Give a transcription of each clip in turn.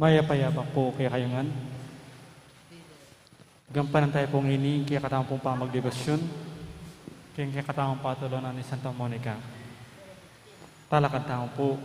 Mayapayabang po kaya kayungan. Gampanan tayo pong ini, kaya katawang pong pamagdebosyon, kaya katawang patulunan ni Santa Monica. Talakan tayo po.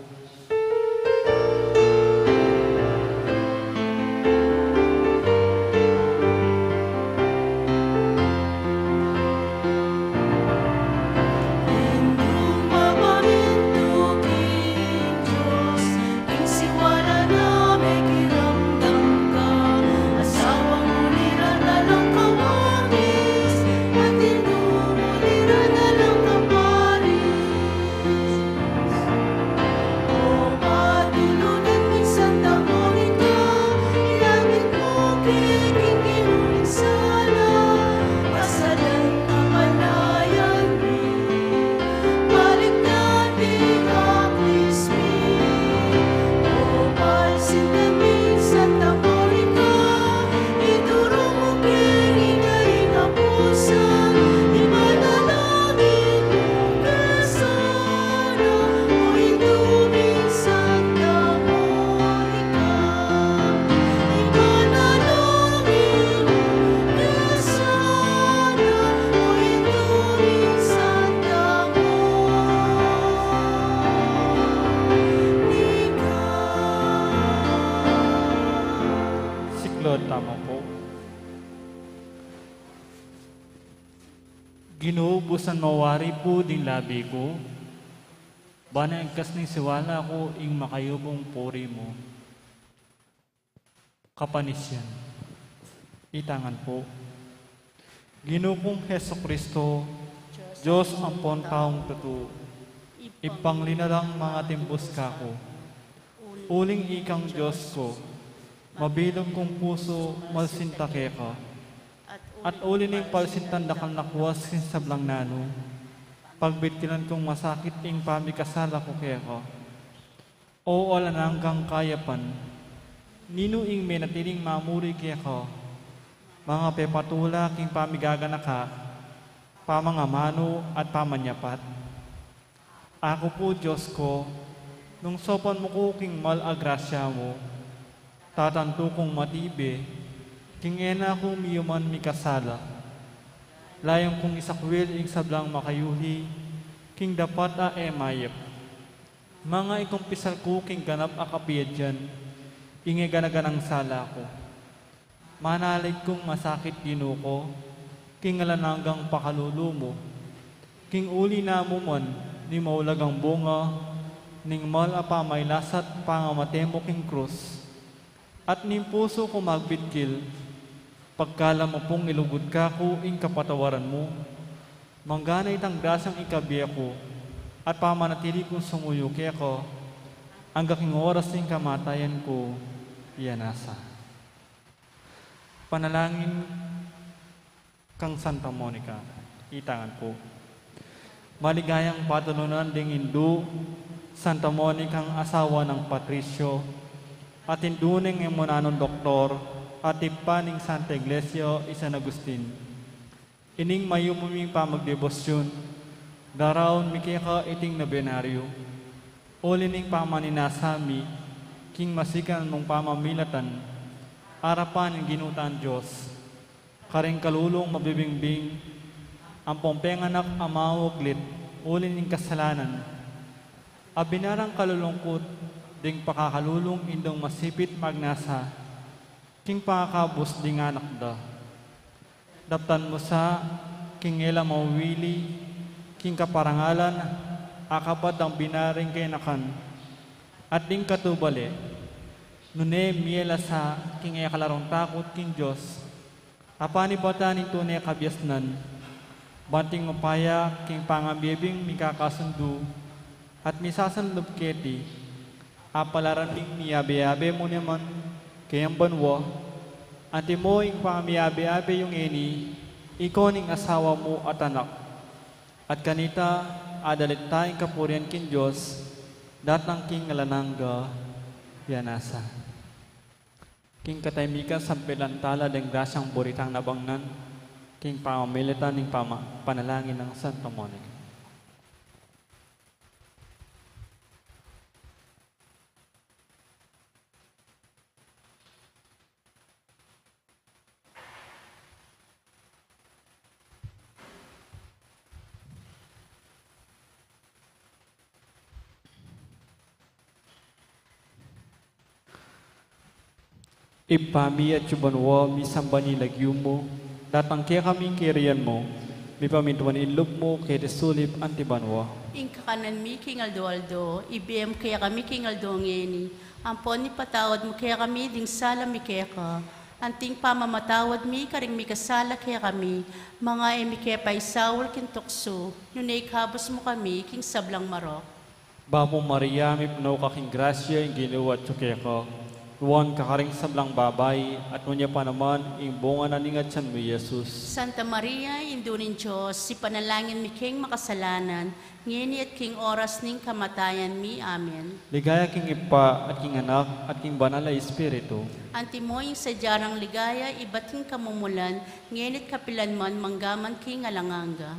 Tama po. Ginuubusan mawari po din labi ko, banagkas ni siwala ko ing makayubong puri mo. Kapanisyan. Itangan po. Ginupong Heso Kristo, Diyos ang taong totoo, ipanglinalang mga timbos kako, uling ikang Diyos ko, mabilog kong puso, malsintake ka. At uli ning palsintan dakal nakwas kin sablang nano. Pagbitkilan kong masakit ing pamikasala ko kaya ka. O alananggang kayapan. Nino ing menatiling mamuri kaya ka. Mga pepatula king pamigagana ka. Pamangamano at pamanyapat. Ako po Diyos ko, nung sopan mo ko king malagrasya mo, tatanto kong matibe, king ena kong miyuman mikasala. Layang kong isakwil ing sablang makayuhi, king dapat emayep. Mga ikumpisal ko king ganap akapiyadyan, inge ganaganang sala ko. Manalig kong masakit ginuko, king alananggang pakalulu mo. King uli na mo man, ni maulagang bunga, ning malapa may lasat pangamatemo king krus. At ning puso ko magbitkil, pagkala mo pong ilugod ka ko ing kapatawaran mo, mangganay tang grasang ikabiya ko, at pamanatili kong sumuyo kaya ko, ang gaking oras ning kamatayan ko, iyanasa. Panalangin kang Santa Monica, itangan po. Maligayang patulunan ding Hindu, Santa Monica ang asawa ng Patricio, at induning yung munanong doktor, at ipaning Santa Iglesia, San Agustin. Ining mayumuming pamagdebosyon, daraon mikika iting nabenaryo, ulining pamaninasami, king masikan mong pamamilatan, arapan ng ginutan Diyos, karing kalulong mabibingbing, ang pompenganak amawaglit, ulining kasalanan, abinarang kalulungkot, ding pakakalulong indong masipit magnasa, king pakakabos ding anak da. Daptan mo sa king ela mawili, king kaparangalan, akapat ang binaring kay nakan, at ding katubali, nune miela sa king ea kalarong takot king Diyos, apani bataning tunay kabyasnan, banting mapaya king pangambibing mikakasundu, at misasanlub keti, apalaran ding miyabe-yabe mo naman, kayang banwa, anti mo ing pamiyabe-abe yung ini, ikoning asawa mo at anak. At kanita, adalit tayong kapurian kin Diyos, datang king alanangga, yanasa. King kataymikan sampilantala deng grasyang buritang nabangnan, king pamamilitan ng panalangin ng Santa Monica. Ipami at yubanwa, misamba nilagyo mo, datang kaya kaming kiriyan mo, mi pamintuan inlog mo, kaya desulip antibanwa. Ing kakanan mi king aldo-aldo, ibiyem kaya kami king aldo ngeni. Ampon ni patawad mo kaya kami, ding sala mi kaya ka. Anting pamamatawad mi, karing mi kasala kaya kami. Mga emi kaya pa isawal kintokso, nunay kabos mo kami, king sablang marok. Bapo Maria, mi puno kaking grasya, ing ginawa at ka. Ruan kakaring sablang babay, at nunya pa naman, ing bunga na ningat siyan mo, Jesus. Santa Maria, Indunin Diyos, si panalangin mi king makasalanan, ngeni at king oras ning kamatayan mi. Amen. Ligaya king ipa, at king anak, at king banal na Espiritu. Antimoy sa jarang ligaya, iba't king kamumulan, ngenit kapilan man manggaman king alanganga.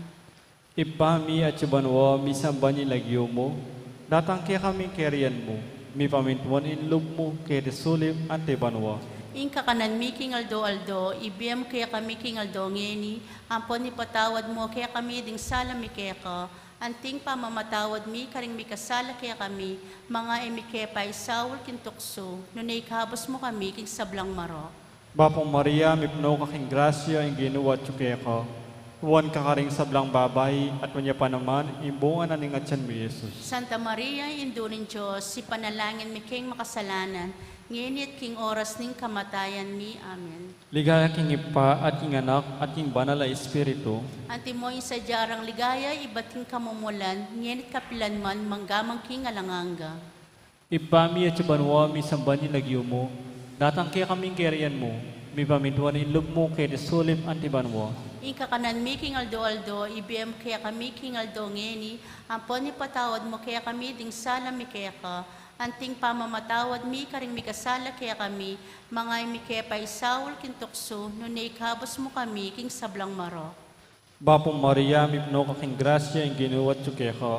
Ipami at yubanwa, misamba nilagyo mo, datang kaya kaming kiriyan mo, mi pamintuan inlog mo, kaya desulip antibanwa. Ing kakanan mi king aldo-aldo, ibiyem kaya kami king aldo ngeni, ampon ni patawad mo kaya kami ding sala mi kaya ka, anting pamamatawad mi karing mi kasala kaya kami, mga emi kaya pa isawal kintokso, nunay kabos mo kami king sablang marok. Bapo Maria, mi puno kaking grasya, ing ginawa at ka. Ruan kakaring sablang babay, at nunya pa naman, ing bunga na ningat siyan mo, Jesus. Santa Maria, Indunin Diyos, si panalangin mi king makasalanan, ngenit king oras ning kamatayan mi. Amen. Ligaya king ipa, at king anak, at king banal na Espiritu. Antimoy sa jarang ligaya, iba't king kamumulan, ngenit kapilan man manggamang king alanganga. Ipami at yubanwa, misamba nilagyo mo, datang kaya kaming kiriyan mo, mi pamintuan inlog mo, kaya desulip antibanwa. Ing kakanan mi king aldo-aldo, ibiyem kaya kami king aldo ngeni, ampon ni patawad mo kaya kami ding sala mi kaya ka, anting pamamatawad mi karing mi kasala kaya kami, mga emi kaya pa isawal kintokso, nunay kabos mo kami king sablang marok. Bapo Maria, mi puno kaking grasya, ing ginawa at ka.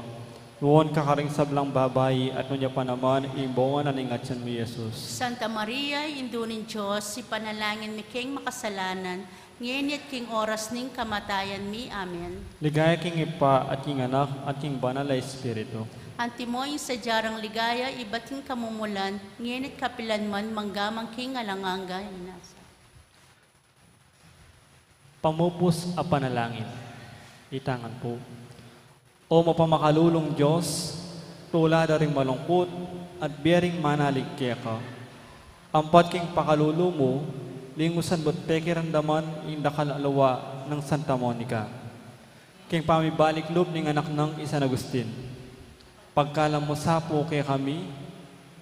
Ruan kakaring sablang babay, at nunya pa naman, ing bunga na ningat siyan mo, Jesus. Santa Maria, Indunin Diyos, si panalangin mi king makasalanan, ngenit king oras ning kamatayan mi. Amen. Ligaya king ipa, at king anak, at king banal na Espiritu. Antimoy sa jarang ligaya, iba't king kamumulan, ngenit kapilan man manggamang king alanganga. Pamupos a panalangin. Itangan po. O mapamakalulong Diyos, tula da ring malungkot, at biyering manalig kaya ka. Ampat king pakalulo mo, lingusan ba't pekirandaman inda kalalawa ng Santa Monica. King pamibalik loob ng anak ng San Agustin. Pagkalam mo sapo kaya kami,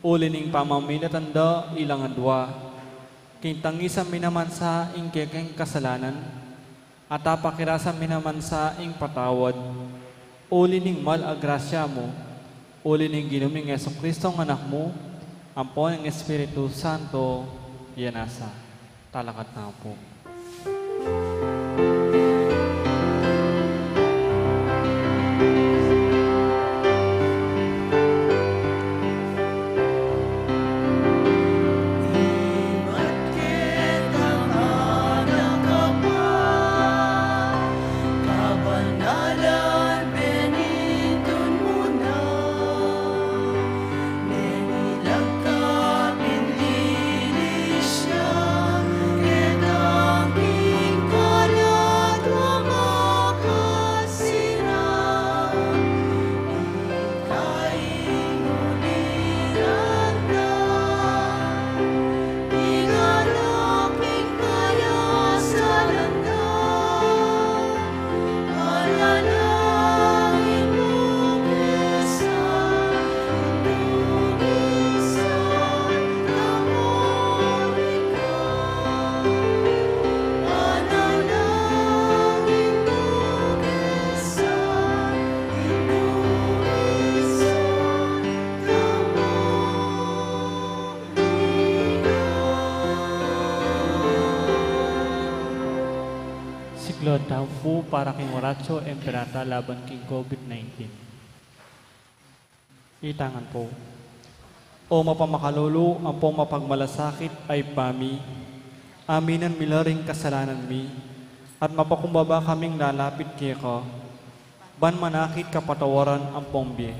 uli ning pamaminatanda ilang adwa. King tangisan minaman sa ing kekeng kasalanan, at apakirasan minaman sa ing patawad. Uli ning mal agrasya mo, uli ning ginuming Yeso Kristo ng anak mo, ampon ng Espiritu Santo, yanasa. Talakat na po. Siklod tayo po para king Horatio Emperata laban king COVID-19. Itangan po. O mapamakalulu, ang pong mapagmalasakit ay pami. Aminan milaring kasalanan mi. At mapakumbaba kaming lalapit kay ka. Ban manakit kapatawaran ang pombye.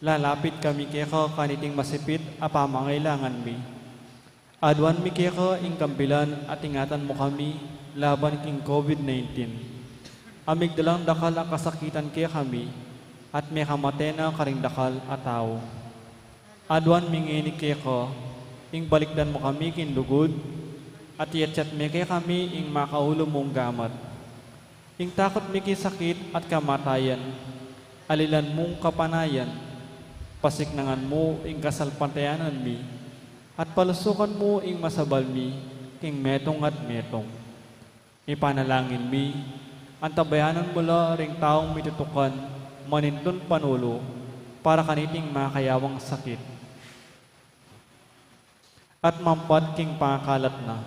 Lalapit kami kay ka kaniting masipit apamangailangan mi. Adwan mi kaya ing kambilan at ingatan mo kami laban king COVID-19. Amig dalang dakal ang kasakitan kaya kami at may kamatena karing dakal at tao. Adwan mingini kaya ko, ing balikdan mo kami kin lugod, at yatsyat mi kaya kami ing makaulo mong gamat. Ing takot mi kin sakit at kamatayan, alilan mong kapanayan, pasiknangan mo ing kasalpantayanan mi, at palusukan mo ing masabal mi, king metong at metong. Ipanalangin mi, antabayanan mo la ring taong mitutukan, manindon panulo, para kaniting makayawang sakit. At mampat king pangakalat na.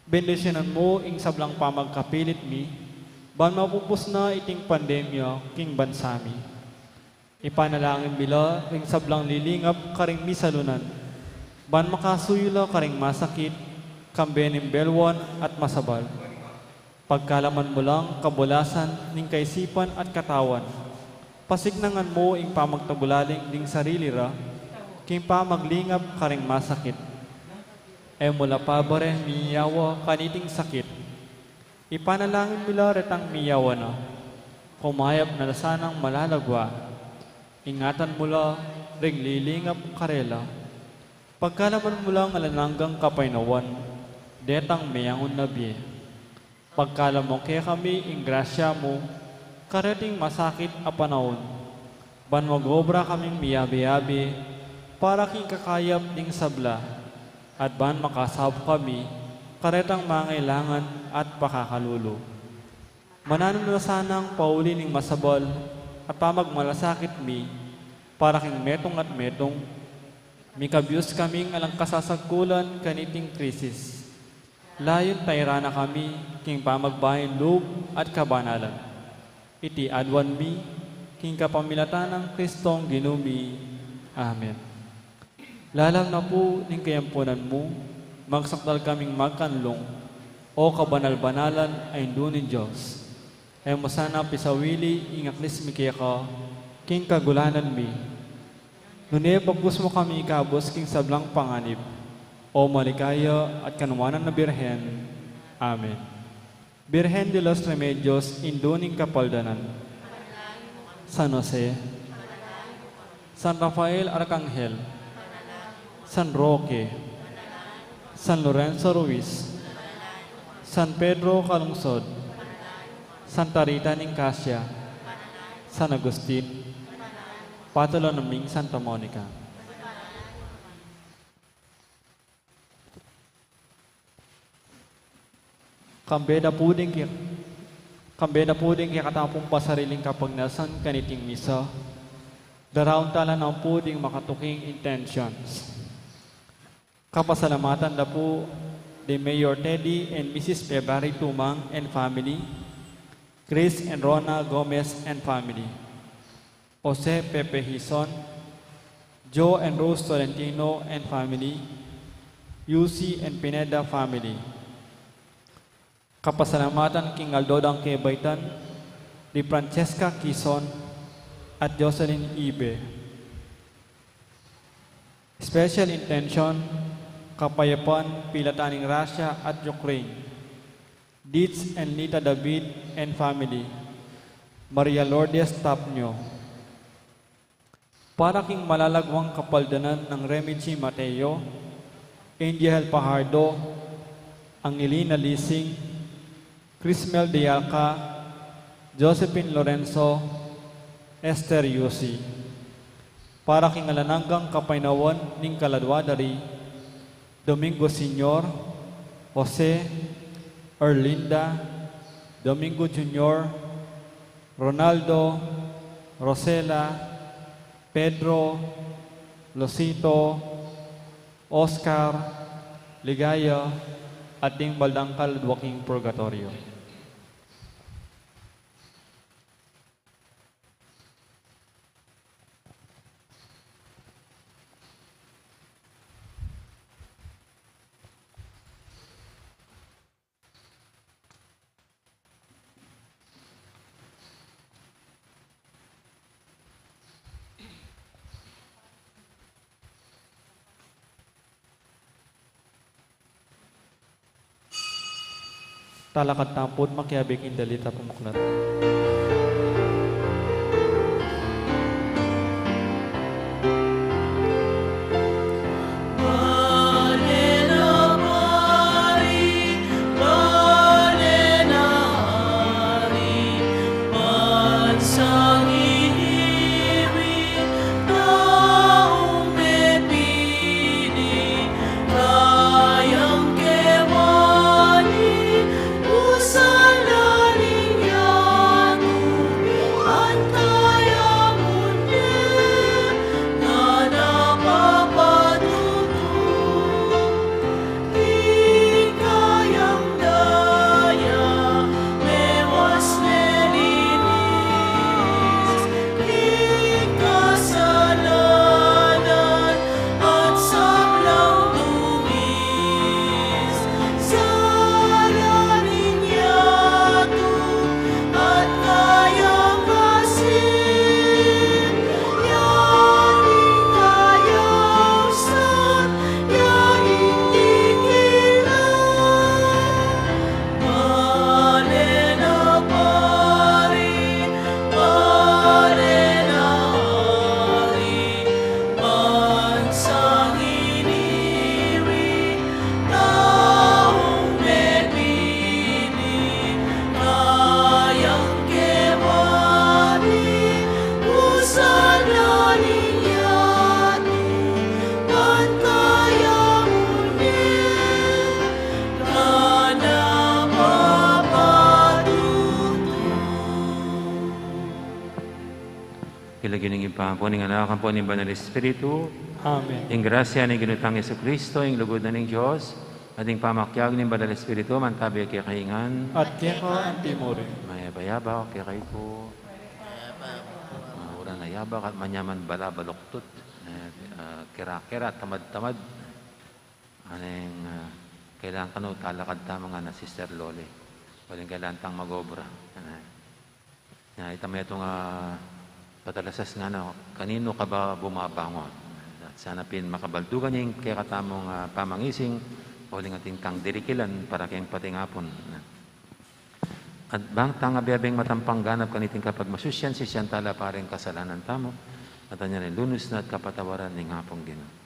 Bendisyonan mo ing sablang pamagkapilit mi, ban mapupus na iting pandemya king bansami. Ipanalangin bila ring sablang lilingap karing misalunan, ban makasuyula karing masakit, kambenim belwan at masabal. Pagkalaman mo lang kabulasan ning kaisipan at katawan, pasignangan mo ing pamagtabulaling ding sarili ra, king pamaglingap karing masakit. E mula pabare miyawa kaniting sakit. Ipanalangin mila retang miyawa na, kumayap na sanang malalagwa. Ingatan mula ring lilingap karela. Pagkalaman mula ng alananggang kapainawan, detang mayangon na biye. Pagkalam mo kaya kami ing grasya mo, kareting masakit a panahon. Ban magobra kaming miyabi-yabi, para king kakayap ding sabla. At ban makasab kami, karetang mangailangan at pakakalulo. Mananon na sanang pauli ning masabal, at pamagmalasakit mi, para king metong at metong, mikabyos kaming alang kasasagkulan kaniting krisis. Layon tayrana kami, king pamagbahin loob at kabanalan. Iti adwan mi, king kapamilatan ng Kristong ginumi. Amen. Lalam na po ning kayampunan mo, magsakdal kaming magkanlong, o kabanal-banalan ay dunin Diyos. Ay mo sana pisawili ingaklis mi kaya ka, king kagulanan mi. Nune bagus mo kami ikabos king sablang panganib, o maligaya at kanumanan na Birhen. Amen. Birhen de los Remedios, induning kapaldanan. San Jose, San Rafael Arcangel, San Roque, San Lorenzo Ruiz, San Pedro Calungsod, Santa Rita Nicasia, San Agustin, Patalo naming Santa Monica. Kambeda puding kaya katapong pasariling kapag nasan kaniting misa, daraon tala ng puding makatuking intentions. Kapasalamatan na po the Mayor Teddy and Mrs. Pebari Tumang and family, Chris and Rona Gomez and family, Jose Pepe Hison, Joe and Rose Tolentino and family, Yusi and Pineda family. Kapasalamatan king Aldodang Kebaitan, di Francesca Quizon at Jocelyn Ibe. Special intention, Kapayapan, Pilataning Russia at Ukraine, Dietz and Nita David and family, Maria Lourdes Tapnio. Para king malalagwang kapaldanan ng Remichi Mateo, Angel Pajardo, Angelina Lising, Crismel Dialca, Josephine Lorenzo, Esther Yusi. Para king alananggang kapainawan ning Kaladwadari, Domingo Senior, Jose, Erlinda, Domingo Junior, Ronaldo, Rosela, Pedro, Losito, Oscar, Ligaya, at ding Baldangkal Dwaking Purgatorio. Talakad tampod makiabig indalita pumuklat. Kilagin ng ipa po ng anak po ng Banal Espiritu. Amen. Ing grasya ng ginutang Yesu Kristo, ing lugod na ng Diyos, at ing pamakyag ng Banal Espiritu, mantabi kay kaingan. At kaya ka antimore. Mayaba-yaba, kay kayo po. Mura na yabak at manyaman bala-baluktot. Kira-kira, tamad-tamad. Anong kailangan kanu talakad ta mga na Sister Loli. Walang kailangan tang magobra. Itama itong patalasas nga na, kanino ka ba bumabangon? At sana pin makabaldugan niya yung kaya katamong pamangising, walang ating tang dirikilan para kayong patingapon. At bang tanga biyabing matampang ganap kaniting kapag masusyan, sisyan tala pareng kasalanan tamo, at anya rin lunos na at kapatawaran ng hapong Ginoo.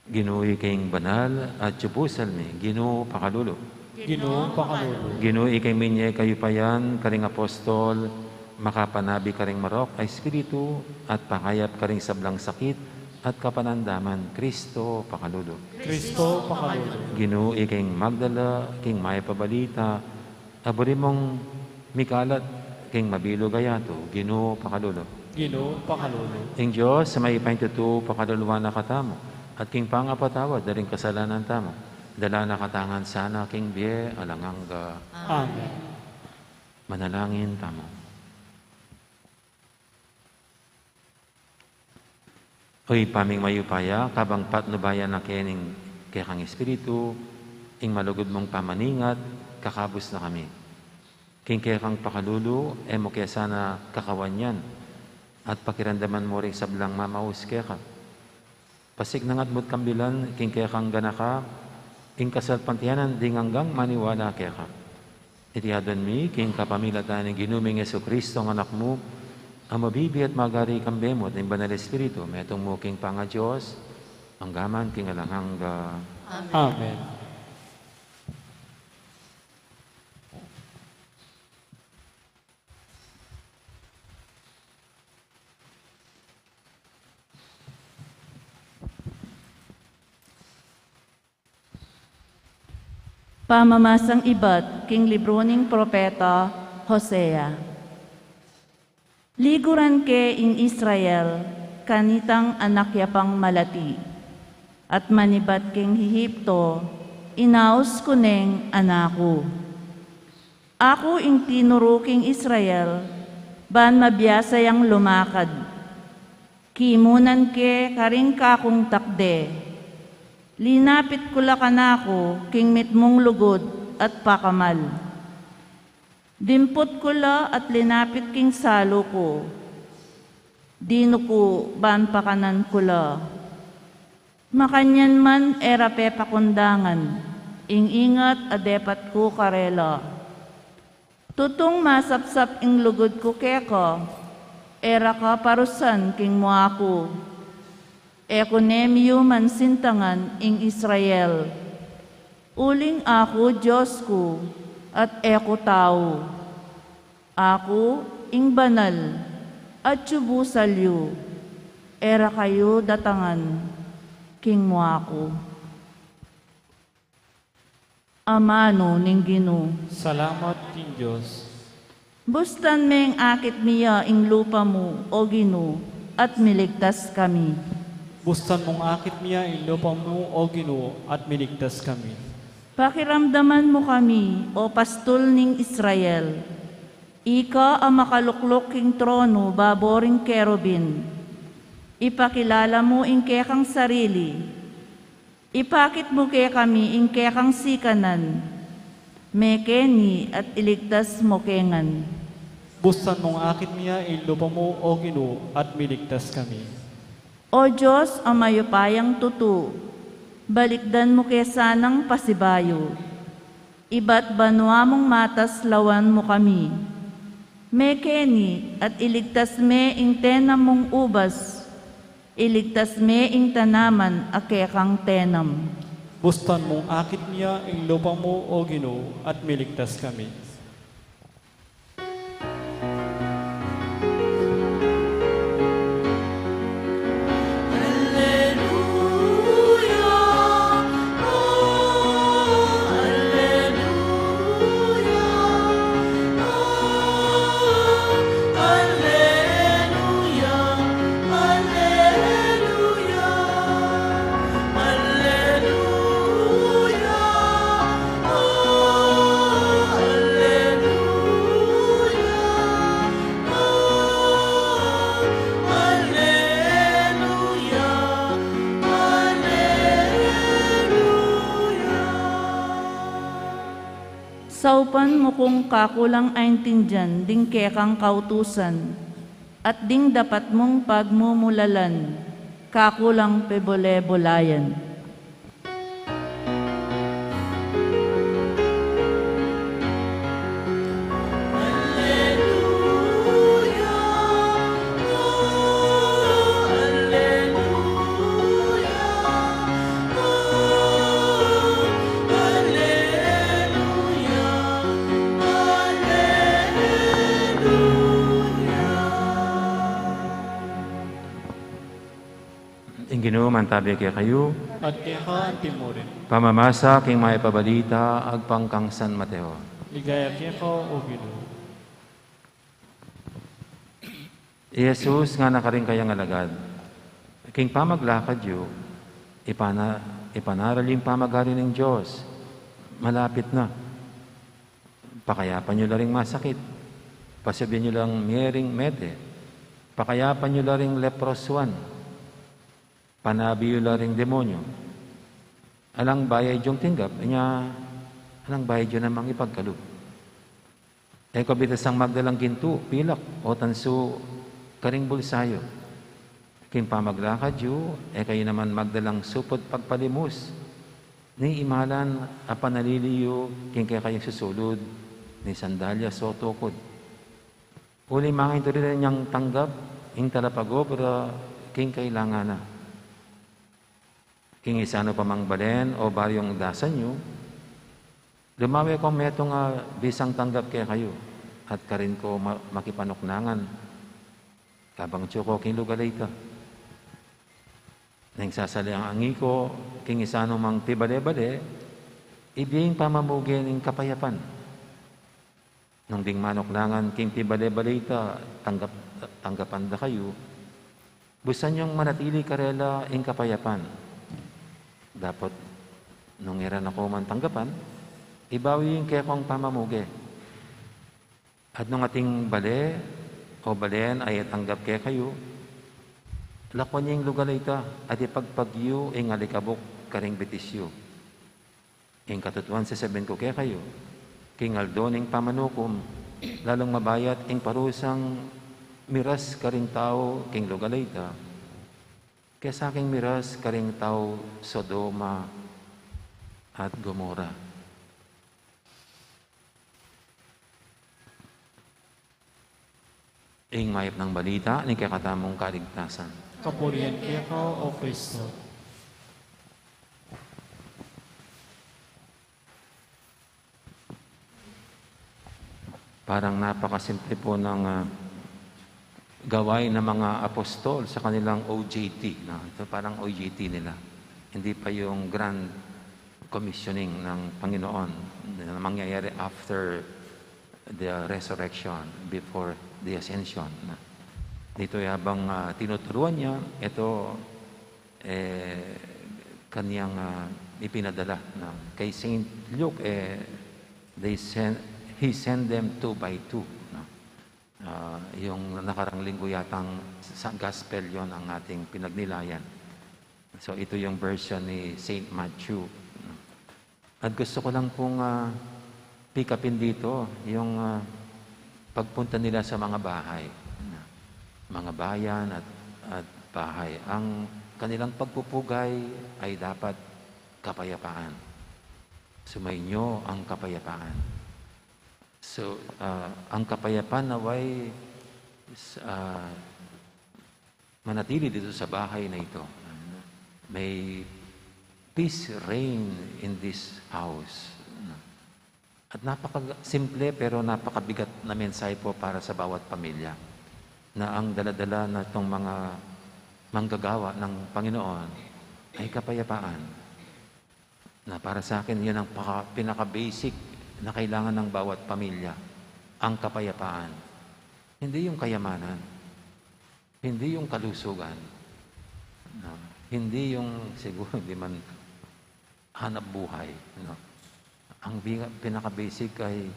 Ginoo ikayong banal at tiyubusal ni Ginoo pakalulo. Ginoo pakalulu. Ginoo ikay minye kayo payan, karing apostol, makapanabi karing marok, ay espiritu, at pakayap karing sablang sakit, at kapanandaman, Kristo pakalulo. Kristo pakalulu. Ginoo ikayong magdala, king may pabalita, aburi mong mikalat, king mabilo gayato, Ginoo pakalulo. Ginoo pakalulu. Ing Diyos sa may ipaintutu pakaluluan na katamo, at king pangapatawad na rin kasalanan tamo, dala na katangan sana king biye alangangga. Amen. Manalangin tamo. Oy paming mayupaya, kabang patnubayan na kening kekang espiritu, ing malugod mong pamaningat, kakabos na kami. King kekang pakalulu, emo kaya sana kakawanyan, at pakirandaman mo rin sablang mamaus keka. Pasig nangat mo't kambilan, king kekang ganaka, ing kasal pantiyanan, ding hanggang maniwala keka. Itiyadan mi, king kapamilatan ng ginuming Yesu Kristo, ang anak mo, ang mabibi at magari kang bemot ng Banal Espiritu, metong mo king panga Diyos, ang gaman king alangangga. Amen. Pamamasang ibat, king libro ning propeta Hosea. Liguran ke ing Israel, kanitang anak yapang malati, at manibat king Hihipto, inaos kuneng anaku. Ako ing tinuro king Israel, ban mabiyasayang lumakad. Kimunan ke karing kakong takde, linapit ko la kanako, king mitmong lugod at pakamal. Dimpot ko la at linapit king salo ko. Dino ko ban pakanan kula. Makanyan man era pe pakundangan, ingat adepat ko karela. Tutong masapsap ing lugod ko keko, era ka parusan king mo ako. Eko nemyo man sintangan ing Israel. Uling ako Diyos ko, at eko tao. Ako ing banal, at tsubo salyo. Era kayo datangan, king mo ako. Amano ning Ginoo. Salamat king Diyos. Bustan meng akit miya ing lupa mo, o Ginoo, at miligtas kami. Bustan mong akit niya ilupa mo, O Ginoo, at miligtas kami. Pakiramdaman mo kami, o pastol ning Israel. Ika ang makaluklok king trono, baboring kerubin. Ipakilala mo ing kekang sarili. Ipakit mo kay kami ing kekang sikanan. Mekeni at iligtas mo kengan. Bustan mong akit niya ilupa mo, O Ginoo, at miligtas kami. O Diyos, ang mayupayang tutu, balikdan mo kesanang pasibayo. Iba't banwa mong matas lawan mo kami. Mekeni at iligtas me ing tenam mong ubas. Iligtas me ing tanaman akekang tenam. Bustan mong akit niya ilupa mo, O Ginoo, at miligtas kami. Saupan mo kung kakulang aintindyan, ding kekang kautusan, at ding dapat mong pagmumulalan, kakulang pebole-bolayan. Ginoo mantabi kay kayo, At eka ang timurin. pamamasa king maipabalita agpangkang San Mateo. Ligaya keko, O Ginoo. Jesus nga nakaring kayang alagad, king pamaglakad yu, ipanaraling pamagari ng Diyos, malapit na. Pakayapan nyo laring masakit, pasabihin nyo lang miering mete, pakayapan nyo laring leproswan, panabiyo laring demonyo. Alang bayay jong tinggap, alang bayay jong namang ipagkalub. Eko bitasang magdalang ginto, pilak, o tanso, karing bulsayo. King pamaglakad yu, kayo naman magdalang supot pagpalimus. Ni imalan, apanaliliyo, king kaya kayong susulod, ni sandalya so tukod. Uli mga ito rin niyang tanggap, ing talapago, pero king kailangan na. King isano pa mang balen o baryong dasan nyo, lumawi ko meto nga bisang tanggap kaya kayo at karin ko makipanuknangan. Kabang tsuko king lugalay ka. Nang sasali ang angi ko, king isano mang tibale-bale, ibiying pamamugin ng kapayapan. Nung ding manuknangan king tibale-bale ta, tanggapan da kayo, busan yung manatili karela ing kapayapan. Dapat, nung iran ako man tanggapan, ibawi yung kaya kong pamamugi. At nung ating bale o balen ay tanggap kaya kayo, lakwan niya yung lugar ita at ipagpagyo ing alikabok karing betisyo. Ing katutuan sa sabihin ko kaya kayo, king aldo ning pamanukom, lalong mabayat ing parusang miras karing tao king Logalita, kaya sa aking miras karing tao Sodoma at Gomora. Ing mayap ng balita, ni kakatamong kaligtasan. Kapurihan kaya o Kristo. Parang napakasimple po ng gawain ng mga apostol sa kanilang OJT. No? Ito parang OJT nila. Hindi pa yung grand commissioning ng Panginoon na mangyayari after the resurrection, before the ascension. No? Dito habang tinuturuan niya, ito kaniyang ipinadala. No? Kay St. Luke, he sent them 2 by 2. No? Yung nakarang linggo yatang sa gospel yon ang ating pinagnilayan. So ito yung version ni St. Matthew. No? At gusto ko lang pong pick upin dito yung pagpunta nila sa mga bahay. No? Mga bayan at bahay. Ang kanilang pagpupugay ay dapat kapayapaan. Sumainyo ang kapayapaan. So, ang kapayapaan naway manatili dito sa bahay na ito. May peace reign in this house. At napaka-simple pero napakabigat na mensahe po para sa bawat pamilya na ang daladala na itong mga manggagawa ng Panginoon ay kapayapaan. Na para sa akin, yun ang pinaka-basic na kailangan ng bawat pamilya, ang kapayapaan. Hindi yung kayamanan, hindi yung kalusugan, no? Hindi yung siguro hindi man hanap buhay. No? Ang pinaka-basic ay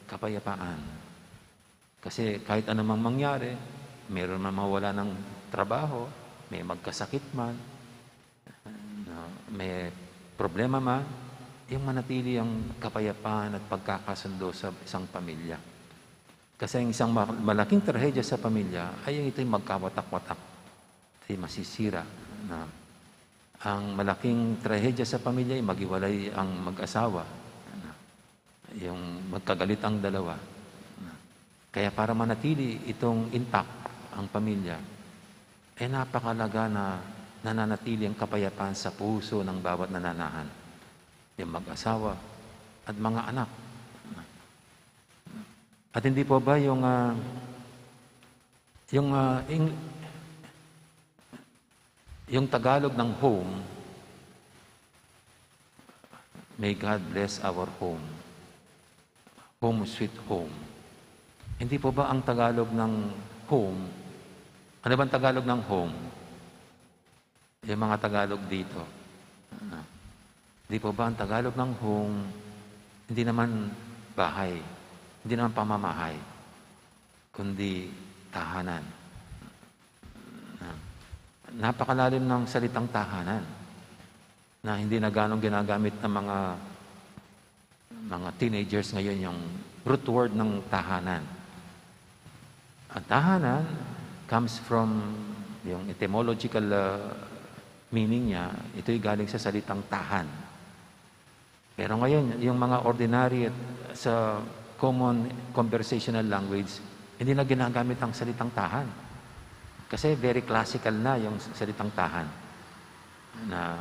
kapayapaan. Kasi kahit anumang mangyari, meron man mawala ng trabaho, may magkasakit man, no? May problema man, yung manatili ang kapayapaan at pagkakasundo sa isang pamilya. Kasi ang isang malaking trahedya sa pamilya ay yung ito'y magkawatak-watak. Ito'y masisira. Na ang malaking trahedya sa pamilya ay maghiwalay ang mag-asawa. Yung magkagalit ang dalawa. Kaya para manatili itong intact ang pamilya, ay napakalaga na nananatili ang kapayapaan sa puso ng bawat nananahan. Yung mag-asawa at mga anak. At hindi po ba yung Tagalog ng home, may God bless our home. Home sweet home. Hindi po ba ang Tagalog ng home, ano ba ang Tagalog ng home? Yung mga Tagalog dito. Hindi po ba ang Tagalog ng home, hindi naman bahay, hindi naman pamamahay, kundi tahanan. Napakalalim ng salitang tahanan na hindi na ganong ginagamit ng mga teenagers ngayon yung root word ng tahanan. Ang tahanan comes from yung etymological meaning niya, ito'y galing sa salitang tahan. Pero ngayon, yung mga ordinary at sa common conversational language, hindi na ginagamit ang salitang tahan. Kasi very classical na yung salitang tahan. Na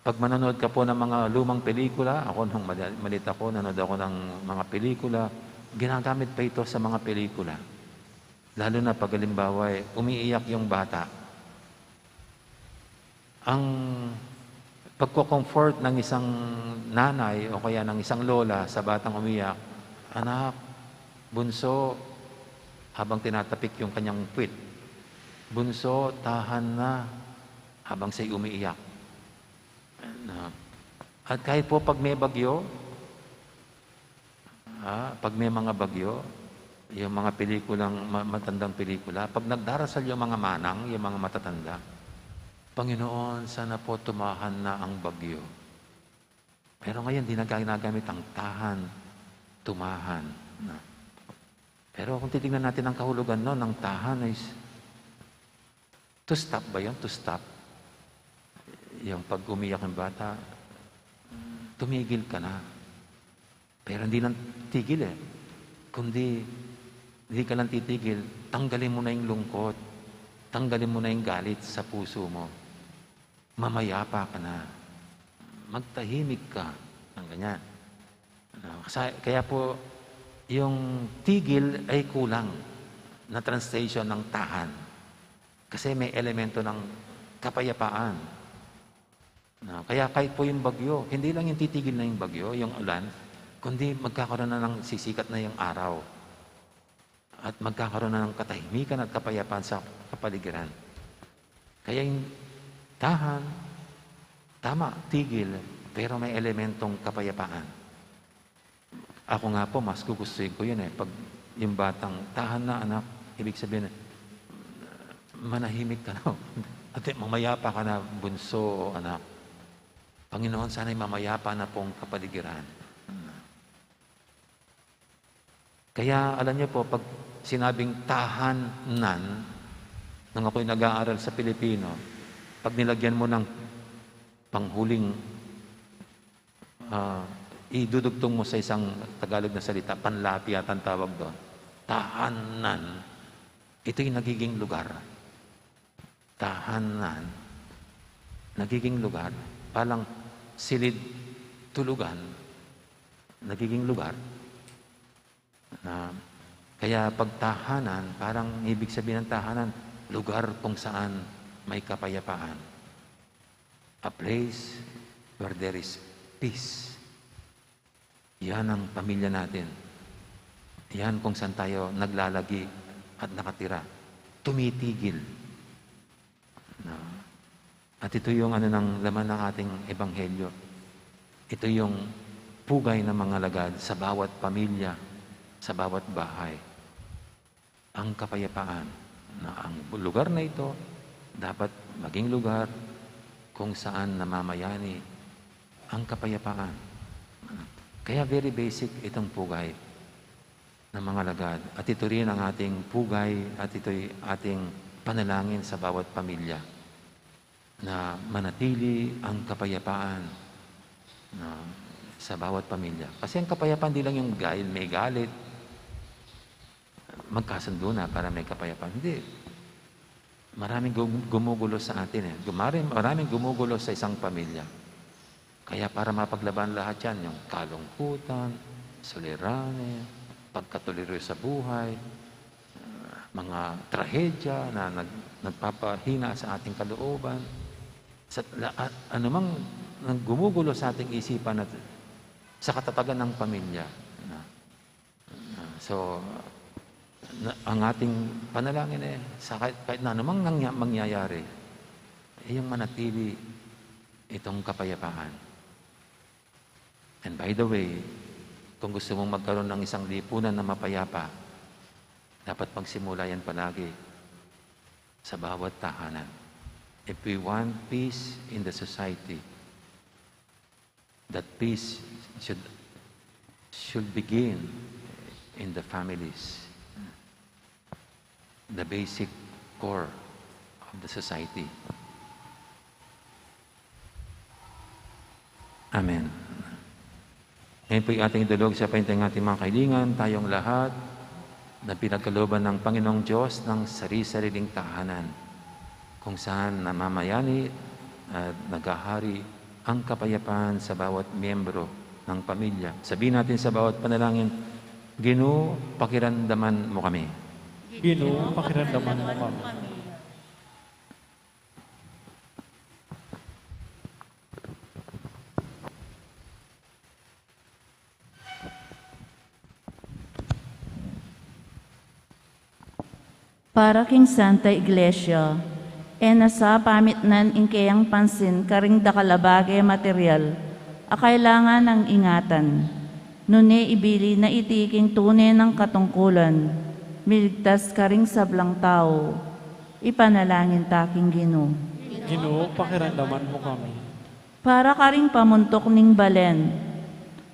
pag manonood ka po ng mga lumang pelikula, ako nung malit ako, nanonood ako ng mga pelikula, ginagamit pa ito sa mga pelikula. Lalo na pag halimbawa, umiiyak yung bata. Ang pagko-comfort ng isang nanay o kaya ng isang lola sa batang umiyak, anak, bunso, habang tinatapik yung kanyang puwit, bunso, tahan na, habang siya'y umiiyak. At kahit po pag may bagyo, pag may mga bagyo, yung mga pelikulang, matandang pelikula, pag nagdarasal yung mga manang, yung mga matatanda, Panginoon, sana po tumahan na ang bagyo. Pero ngayon, di na ginagamit ang tahan, tumahan. Pero kung titignan natin ang kahulugan no, ng tahan is, to stop ba yun? To stop. Yung pag umiyak ng bata, tumigil ka na. Pero hindi lang tigil eh. Kundi, hindi ka lang titigil, tanggalin mo na yung lungkot. Tanggalin mo na yung galit sa puso mo. Mamayapa ka na. Magtahimik ka. Ang ganyan. Kaya po, yung tigil ay kulang na translation ng tahan. Kasi may elemento ng kapayapaan. Kaya kahit po yung bagyo, hindi lang yung titigil na yung bagyo, yung ulan, kundi magkakaroon na ng sisikat na yung araw. At magkakaroon na ng katahimikan at kapayapaan sa kapaligiran. Kaya yung tahan, tama, tigil, pero may elementong kapayapaan. Ako nga po, mas gugustuhin ko yun eh. Pag yung batang, tahan na anak, ibig sabihin, manahimik ka na. At mamayapa ka na, bunso o anak. Panginoon, sana'y mamayapa na pong kapaligiran. Kaya alam niyo po, pag sinabing tahanan, nung ako'y nag-aaral sa Pilipino, pag nilagyan mo ng panghuling idudugtong mo sa isang Tagalog na salita, panlapi at ang tawag doon. Tahanan. Ito yung nagiging lugar. Tahanan. Nagiging lugar. Palang silid tulugan. Nagiging lugar. Kaya pagtahanan, parang ibig sabihin ng tahanan, lugar kung saan may kapayapaan. A place where there is peace. Yan ang pamilya natin. Yan kung saan tayo naglalagi at nakatira. Tumitigil. At ito yung ng laman ng ating ebanghelyo. Ito yung pugay ng mga lagad sa bawat pamilya, sa bawat bahay. Ang kapayapaan na ang lugar na ito dapat maging lugar kung saan namamayani ang kapayapaan. Kaya very basic itong pugay ng mga lagad. At ito rin ang ating pugay at ito'y ating panalangin sa bawat pamilya na manatili ang kapayapaan sa bawat pamilya. Kasi ang kapayapaan di lang yung may galit, magkasundo na para may kapayapaan. Hindi. Maraming gumugulo sa atin eh. Maraming gumugulo sa isang pamilya. Kaya para mapaglaban lahat yan, yung kalungkutan, suliranin, pagkatuliro sa buhay, mga trahedya na nagpapahina sa ating kalooban, anumang gumugulo sa ating isipan at sa katatagan ng pamilya. So, ang ating panalangin kahit na anumang mangyayari, yung manatili itong kapayapaan. And by the way, kung gusto mong magkaroon ng isang lipunan na mapayapa, dapat magsimula yan palagi sa bawat tahanan. If we want peace in the society, that peace should begin in the families, the basic core of the society. Amen. Ngayon po yung ating idulog sa paintang ating mga kailingan, tayong lahat na pinagkalooban ng Panginoong Diyos ng sari-sariling tahanan, kung saan namamayani at naghahari ang kapayapaan sa bawat miyembro ng pamilya. Sabihin natin sa bawat panalangin, Ginoo, pakiramdaman mo kami. Ginoo, pakiramdaman mo kami. Para king Santa Iglesia, nasa pamitnan ingkayang pansin karing dakalabage material, kailangan ng ingatan. Nune ibili na itiking tunay ng katungkulan, miligtas karing sablang tao, ipanalangin taking Ginoo. Ginoo, pakiramdaman mo kami. Para karing pamuntok ning balen,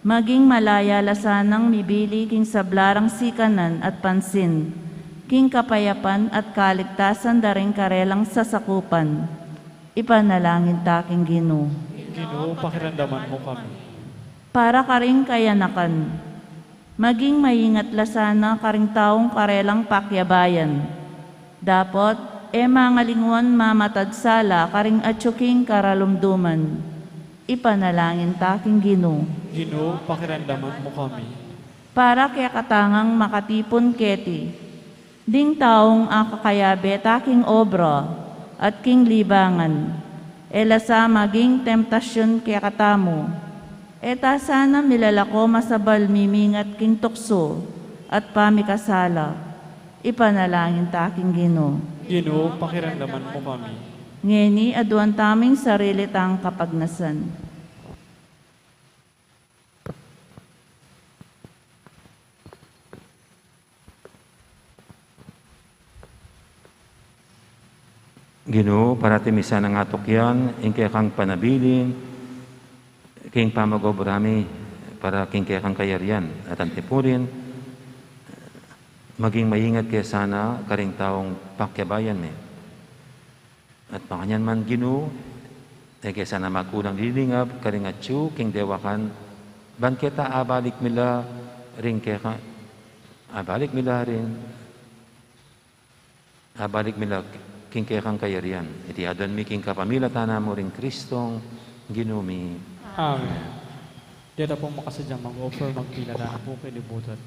maging malaya lasanang mibili king sablarang sikanan at pansin, king kapayapan at kaligtasan daring karelang sasakupan. Ipanalangin taking Ginoo. Ginoo, pakiramdaman mo kami. Para karing kayanakan, maging maingat lasana karing taong karelang pakyabayan. Dapat, mangalingwan mamatadsala karing atsuking karalumduman. Ipanalangin taking Ginoo. Ginoo, pakiramdaman mo kami. Para kaya katangang makatipon keti, ding taong akakayabe taking obra at king libangan, elasa maging temptasyon kaya katamo, eta sana milalako masabal mimingat king tukso at pamikasala. Ipanalangin taking Ginoo. Ginoo, pakiramdaman mo kami. Ngeni aduan taming sarili tang kapagnasan. Ginoo, para timisan ang atok yan, ingkaya kang panabilin, king pamagobrami, para king kaya kang kayarian, at antipurin, maging maingat kaya sana karing taong pakyabayan me. At panganyan man Ginoo, kaya sana magkunang lilingap, karing atsu, king dewakan, ban kita abalik mila, ring kaya abalik mila rin, abalik mila, king kaya kang kayarian. Iti adon mi king kapamilatan mo ring Kristong Ginoo mi. Amen. Dito po makasadyang mag-offer, magpila na po kinibutan.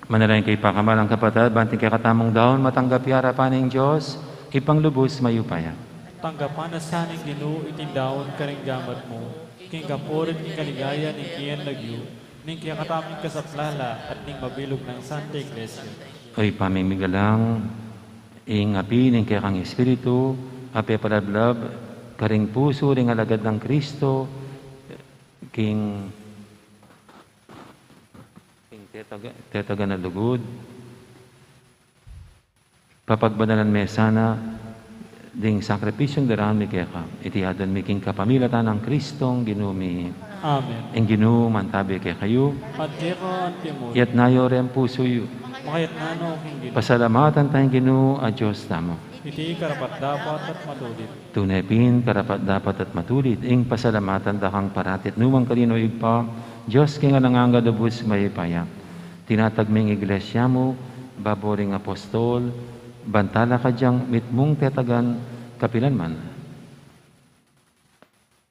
Manalangin kay pakamalang kapatid, banting kay katamong daon, matanggap harapan ng Diyos, ipanglubos mayupaya. Tanggapan na saning Ginoo itindaon karing gamat mo, king kapurit king kaligaya ning kiyan lagyo, ning kaya kataming kasaplala at ning mabilog ng Santa Iglesia. Oy pamimigalang, ing api ning kaya kang Espiritu, api palablab, karing puso ring alagad ng Kristo, king tetaga na lugod, papagbanalan me sana, ding sakripisyong darami kaya ka, itihadon mi king kapamilatan ng Kristong Ginumi. Amen. Ang Ginoo mantabi kaya kayo, At kaya ka antimod, yat nayo rin puso yu. makayat nano king Ginoo. Pasalamatan tayong Ginoo a Diyos tamo. iti karapat dapat at matulit. Tunepin, karapat dapat at matulit, ing pasalamatan dakang paratit, numang kalino igpa, Diyos king alanganga dabus mayipaya. Tinatagming iglesia mo, baboring apostol, bantala ka diyang mitmong tetagan kapilan man.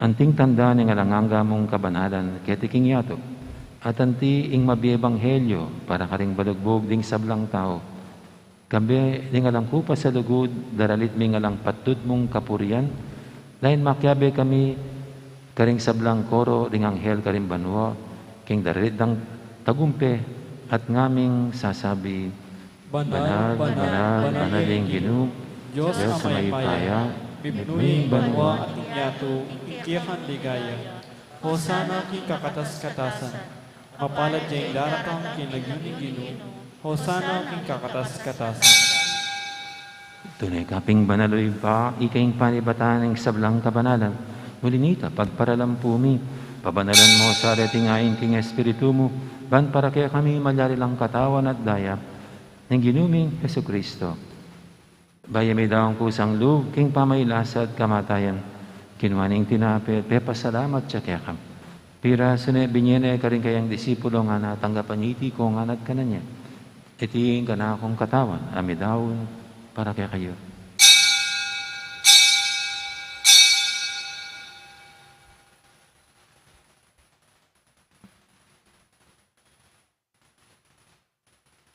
Anting tanda ng alanganga mong kabanalan, ketiking yato, at anti ing mabiyebanghelyo, para karing balugbog ding sablang tao. Kambi ning alang kupa sa lugod, daralit ming alang patud mong kapurian, lain makyabe kami, karing sablang koro, ring anghel karing banwa, king daralit dang tagumpe, at ngaming sasabi, Banal, banal, banaling Ginoo, Diyos Diyos sa mayipaya, bibnuing banwa at yato, ikiyakan ligaya. Hosana ki kakatas-katasan, mapalad diyang daratang kinagyuning Ginoo. Hosana ki kakatas-katasan. Tunay kaping banaloy pa, ikaing panibatan ng sablang kabanalan. Mulinita, pagparalampumi, pabanalan mo sa retingain king espiritu mo, ban para kaya kami malyari lang katawan at daya, ng ginuming Heso Kristo. Baya may daong kusang loob, king pamaylasad kamatayan, kinuhaning tinapit, pepasalamat siya kaya kam. Pira sune binyene ka rin kayang disipulo nga natanggapan iti ko nga nat ka na niya. Itiin ka na akong katawan, amidawon, para kaya kayo.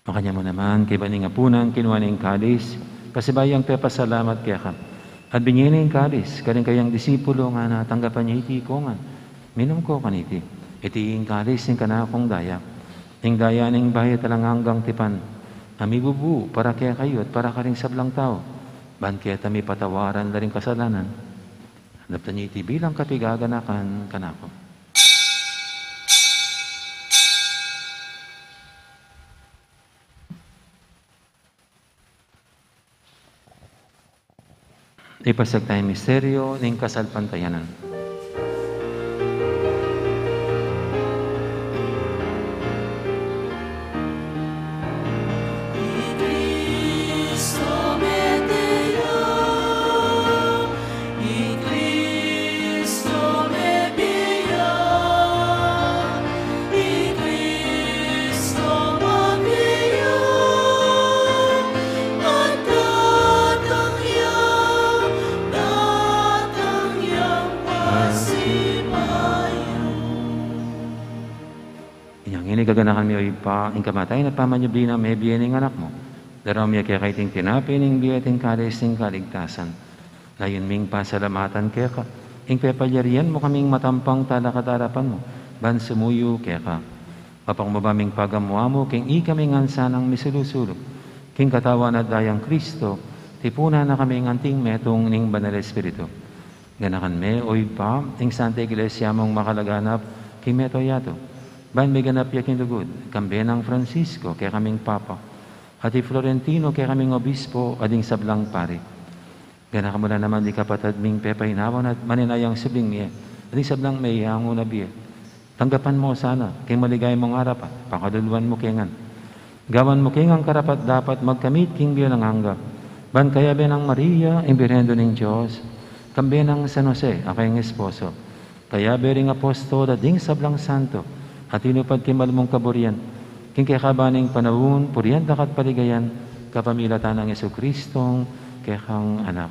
Makanya mo naman, kay baning apunan, kinuha ng kalis, pasibayang pepasalamat kaya ka. At binyin ng kalis, karing kayang disipulo nga natanggapan niya iti ko nga. Minum ko kaniti, iti yung kalis ng kanakong daya. Ning daya ng bahay talang hanggang tipan. Amibubu, para kaya kayo at para karing sablang tao. Ban kaya tami patawaran na rin kasalanan. Hanap niya iti bilang kapigaganakan kanako. Ipasag tayong misteryo ng kasalpantayanan. Gaganakan mi oy pa, ing kamatay na pamanyabli na may biyen ng anak mo. Daraw miya kaya kaiting tinapin ng biyeting kalis ng kaligtasan. Layon ming pasalamatan kaya ka, ing pepalyarian mo kaming matampang talakatarapan mo, ban sumuyo kaya ka. Mapang mabaming pagamuha mo, king ikaming ansanang misulusulog. King katawan at dayang Kristo, tipuna na kaming anting metong ning banal espiritu. Ganakan me oy pa, ing Santa Iglesia mong makalaganap, king meto yato. Ban may ganap yaking lugod, kambenang Francisco, kaya kaming Papa, at Florentino, kaya kaming Obispo, ading sablang pari. Gana ka mula naman di kapatad ming pepahinawan at maninayang subling niya, ading sablang may hango na biya. Tanggapan mo sana, kay maligay mong arapat, pakaduluan mo kengan. Gawan mo kengang karapat dapat magkamit king biya ng hangga. Ban kaya benang Maria, imbirendo ng Diyos, kambenang San Jose, akayang esposo, kaya bering apostol, ading sablang santo, at inupad kimal mong kaburian, king kakabaning panahon, purian dakat paligayan, kapamilatan ng Yesu Kristong kekang anak.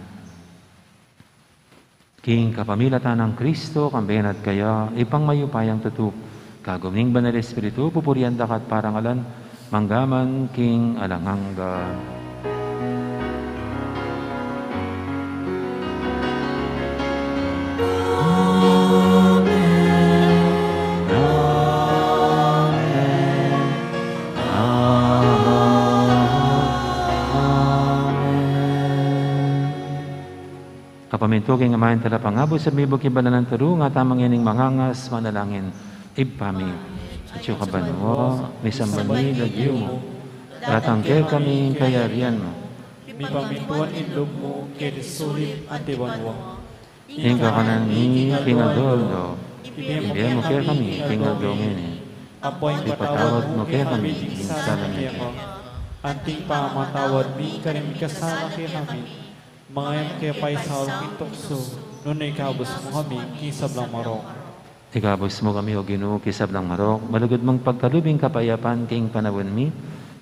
King kapamilatan ng Kristo, kambenat kaya, ipang mayupayang tutup, kaguming banal espiritu, pupurian dakat parangalan, manggaman king alangangga. Kapamintuging amayan talapangabo sa bibog ibalan ng taro, nga tamang yaning mangangas, manalangin, ibpami. At yung kabanwa, may sambani, lagyo mo. Tatangkel kami kayarian mo. Mi pamintuan indog mo, kaya sulit antiwanwa. Hingga ka na ni pingadolo. Ibigay mo kaya kami, pingadongin. Apoy Ipatawad mo kaya kami, sana minsan kaya ka. Anting pamatawad mi, karim kasama kaya kami. Mga yan kaya pa'y sa along itukso, noon ay kabos mo kami, kisab lang marok. Ikabos mo kami, O Ginoo, kisab lang marok, malugod mong pagkalubing kapayapan king panawin mi,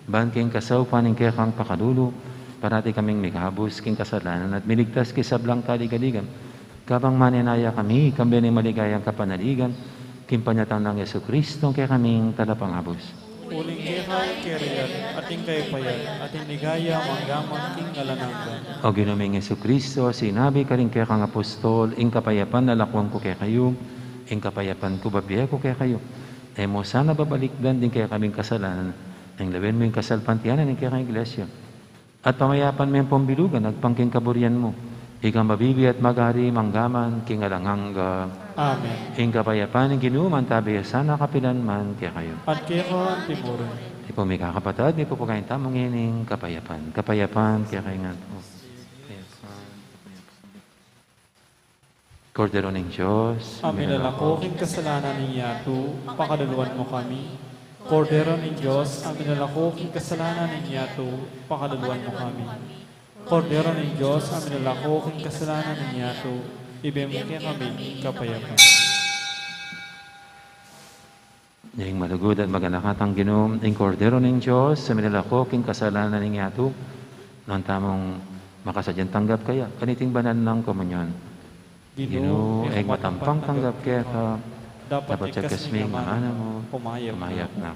ban king kasaw paning kekang pakadulo, parati kaming mikabos king kasalanan at miligtas kisab lang kaligaligan. Kabang maninaya kami, kambi ni maligayang kapanaligan, king panyatang ng Yesu Kristo, kaya kaming talapangabos. Uling kaya keriyan, ating kayo payan, ating ligaya, manggamang king alananggan. O Ginoong Yesu Kristo, sinabi ka rin kaya kang apostol, ing kapayapan nalakwang ko kaya kayo, ing kapayapan ko babiya ko kaya kayo. E mo sana babalikdan din kaya kaming kasalanan, ang lawin mo yung kasalpantianan ng kaya kang iglesia. At pamayapan mo yung pambilugan, nagpangking kaburian mo. Ikaw mabibi at magari, manggaman, king alangangga. Amen. Ing kapayapan ng ginuman, tabi sana kapilan man kaya kayo. At kaya ko ang timurin. Di po may kakapatad, di po po kayong tamang ining kapayapan. Kapayapan kaya kayo nga po. Kordero ng Diyos, Amin lalako, king kasalanan niya to, pakadaluan mo kami. Kordero ng Diyos, amin lalako, king kasalanan niya to, pakadaluan mo kami. Kordero ng Diyos, amin lalako, king kasalanan niya to, ibigay mo kaya kami kapayapan. Yung malugod at maganakatang Ginoom, ing Kordero ng Diyos, sa minalako, king kasalanan ng yato, noon tamong makasadyang tanggap kaya, kaniting banal ng komunyon. Ginoo, ing matampang tanggap kaya ka, dapat siya kasming mana mo, pumayap na.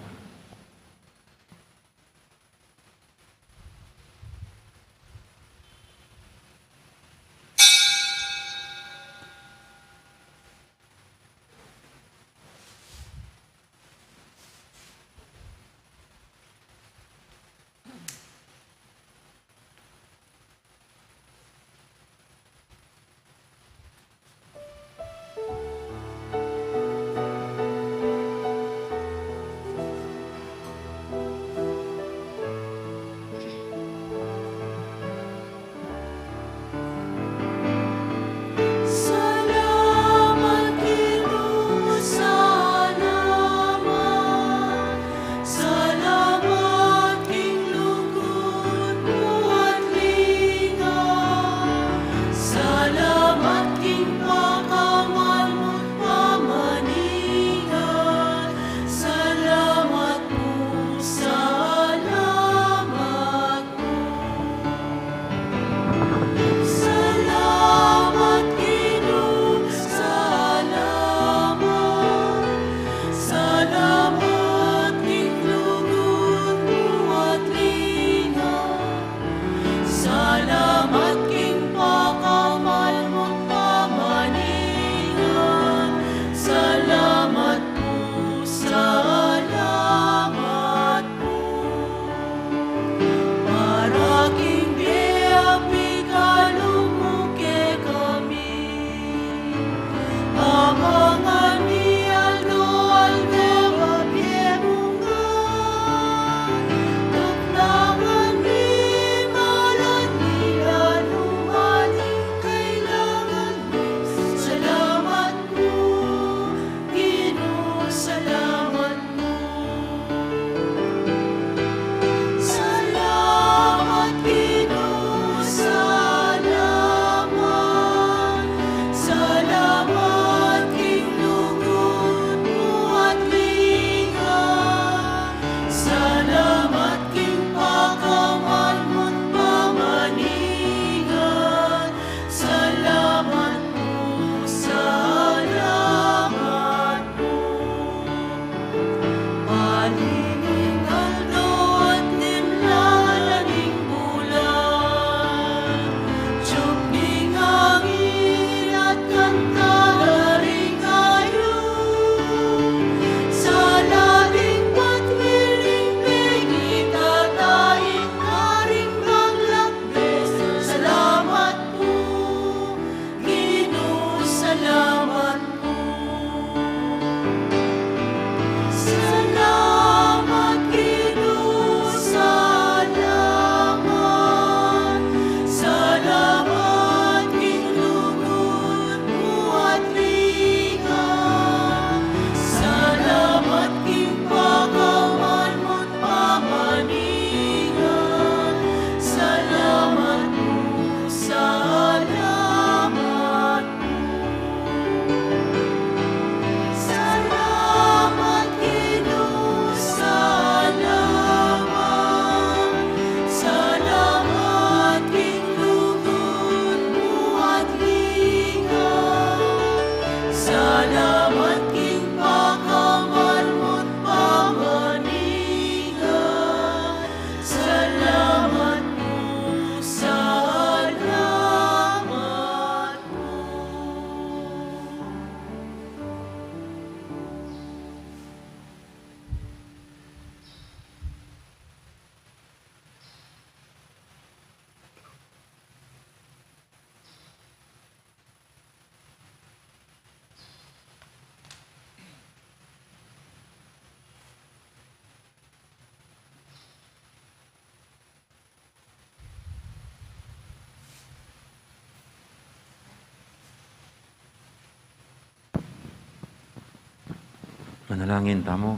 Manalangin tamo.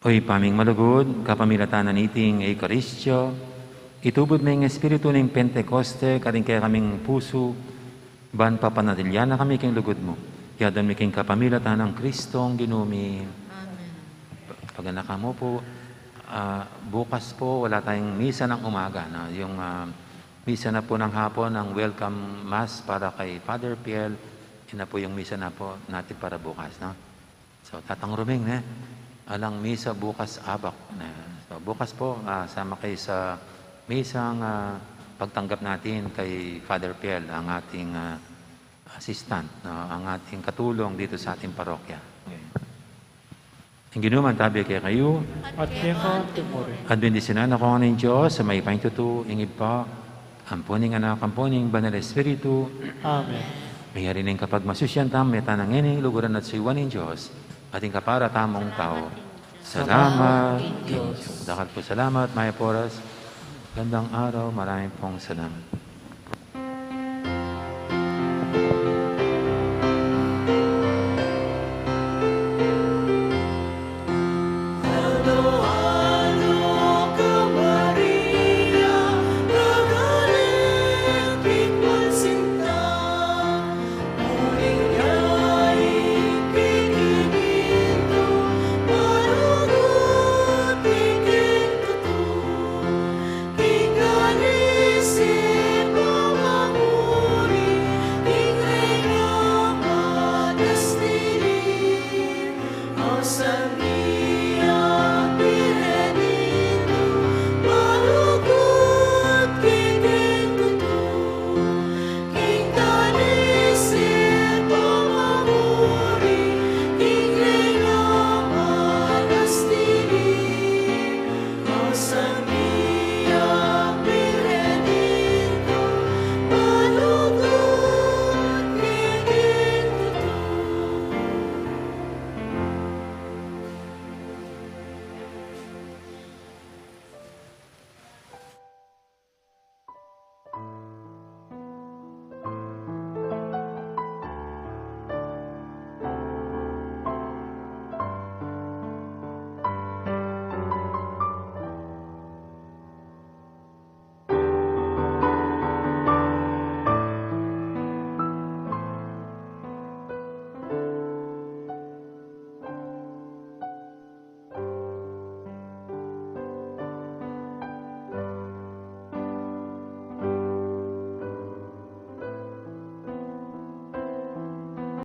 Oy paming malugod, kapamilatanan iting Eukaristyo, itubod may ng Espiritu ng Pentecoste, karing kaya kaming puso, ban papanadilya na kami king lugod mo. Yadan mi king kapamilatan ng Kristong ginumi. Amen. Pag-anaka mo po, bukas po wala tayong misa ng umaga. No? Yung misa na po ng hapon, ang welcome mass para kay Father Piel, yun na po yung misa na po natin para bukas. No? So, Tatang Ruming, alang misa bukas abak. So, bukas po, sama kayo sa misang pagtanggap natin kay Father Piel, ang ating assistant, ang ating katulong dito sa ating parokya. Ang ginuman tabi kay kayo, At kaya timuri. at bendisyonan ako ng Diyos sa may pahintuto, ingib pa, ampuning anak, ampuning banal Espiritu, Amen. mayari ning kapag masusyan tam, may tanangining luguran at siwan ng Diyos, ating kapara tamong tao. Salamat, Diyos. Dakal po salamat, Maya Poras. Gandang araw, maraming pong salamat.